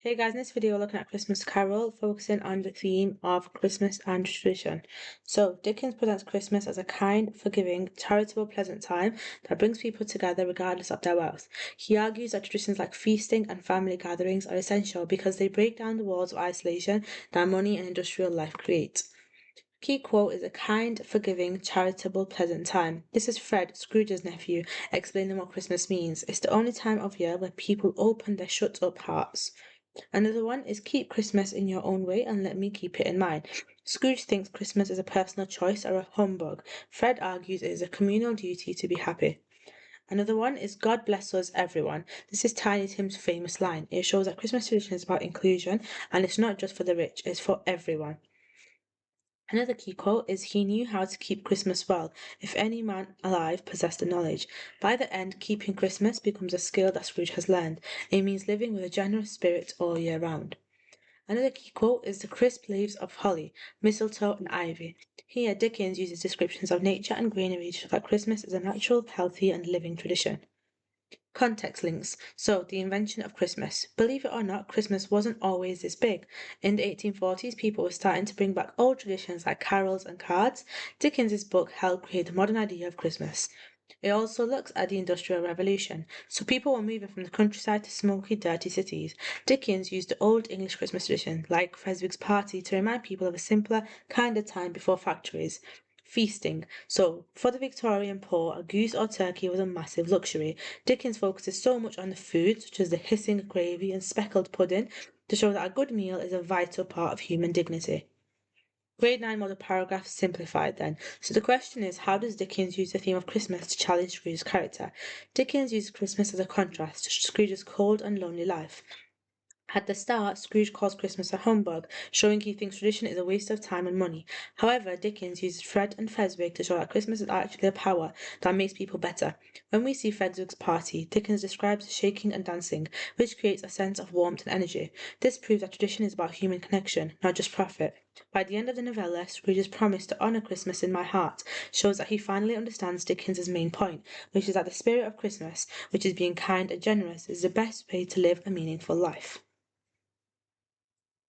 Hey guys, in this video we're looking at Christmas Carol, focusing on the theme of Christmas and tradition. So, Dickens presents Christmas as a kind, forgiving, charitable, pleasant time that brings people together regardless of their wealth. He argues that traditions like feasting and family gatherings are essential because they break down the walls of isolation that money and industrial life create. Key quote is a kind, forgiving, charitable, pleasant time. This is Fred, Scrooge's nephew, explaining what Christmas means. It's the only time of year where people open their shut up hearts. Another one is keep Christmas in your own way and let me keep it in mine. Scrooge thinks Christmas is a personal choice or a humbug. Fred argues it is a communal duty to be happy. Another one is God bless us, everyone. This is Tiny Tim's famous line. It shows that Christmas tradition is about inclusion and it's not just for the rich, it's for everyone. Another key quote is he knew how to keep Christmas well, if any man alive possessed the knowledge. By the end, keeping Christmas becomes a skill that Scrooge has learned. It means living with a generous spirit all year round. Another key quote is the crisp leaves of holly, mistletoe, and ivy. Here, Dickens uses descriptions of nature and greenery to show that Christmas is a natural, healthy, and living tradition. Context links. So, the invention of Christmas. Believe it or not, Christmas wasn't always this big. In the 1840s, people were starting to bring back old traditions like carols and cards. Dickens's book helped create the modern idea of Christmas. It also looks at the Industrial Revolution. So people were moving from the countryside to smoky, dirty cities. Dickens used the old English Christmas tradition, like Feswick's party, to remind people of a simpler, kinder time before factories. Feasting. So, for the Victorian poor, a goose or turkey was a massive luxury. Dickens focuses so much on the food, such as the hissing gravy and speckled pudding, to show that a good meal is a vital part of human dignity. Grade 9 model paragraph simplified then. So the question is, how does Dickens use the theme of Christmas to challenge Scrooge's character? Dickens uses Christmas as a contrast to Scrooge's cold and lonely life. At the start, Scrooge calls Christmas a humbug, showing he thinks tradition is a waste of time and money. However, Dickens uses Fred and Fezwick to show that Christmas is actually a power that makes people better. When we see Fezwick's party, Dickens describes the shaking and dancing, which creates a sense of warmth and energy. This proves that tradition is about human connection, not just profit. By the end of the novella, Scrooge's promise to honour Christmas in my heart shows that he finally understands Dickens's main point, which is that the spirit of Christmas, which is being kind and generous, is the best way to live a meaningful life.